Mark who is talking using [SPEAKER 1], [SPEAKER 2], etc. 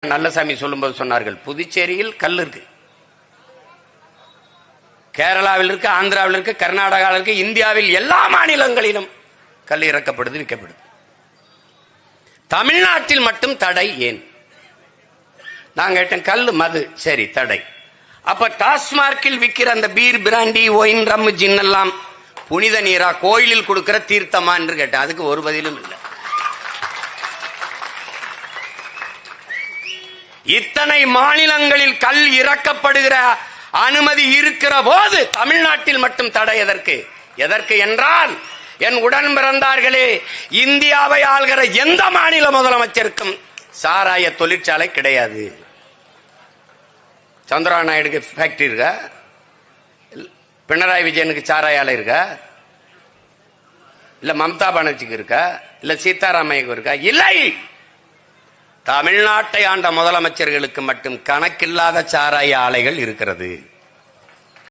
[SPEAKER 1] நல்லசாமி சொல்லும்போது சொன்னார்கள், புதுச்சேரியில் கல் இருக்கு, கேரளாவில் இருக்கு, ஆந்திராவில் இருக்கு, கர்நாடகாவில் இருக்கு, இந்தியாவில் எல்லா மாநிலங்களிலும் கல் இறக்கப்படுது, விற்கப்படுது. தமிழ்நாட்டில் மட்டும் தடை ஏன்? நான் கேட்டேன், கல் மது சரி தடை, அப்ப டாஸ்மார்க்கில் விற்கிற அந்த பீர், பிராண்டி, ஒயின், ரம், ஜின் எல்லாம் புனித நீரா, கோயிலில் கொடுக்கிற தீர்த்தமா என்று கேட்டேன். அதுக்கு ஒரு பதிலும் இல்லை. இத்தனை மாநிலங்களில் கல் இறக்கப்படுகிற அனுமதி இருக்கிற போது தமிழ்நாட்டில் மட்டும் தடை எதற்கு? எதற்கு என்றால், என் உடன் பிறந்தார்களே, இந்தியாவை ஆள்கிற எந்த மாநில முதலமைச்சருக்கும் சாராய தொழிற்சாலை கிடையாது. சந்திரா நாயுடுக்கு ஃபேக்டரி இருக்கா? பினராயி விஜயனுக்கு சாராய ஆலை இருக்கா? இல்ல மம்தா பானர்ஜிக்கு இருக்கா? இல்ல சீதாராமையாவுக்கு இருக்கா? இல்லை. தமிழ்நாட்டை ஆண்ட முதலமைச்சர்களுக்கு மட்டும் கணக்கில்லாத சாராய ஆலைகள் இருக்கிறது.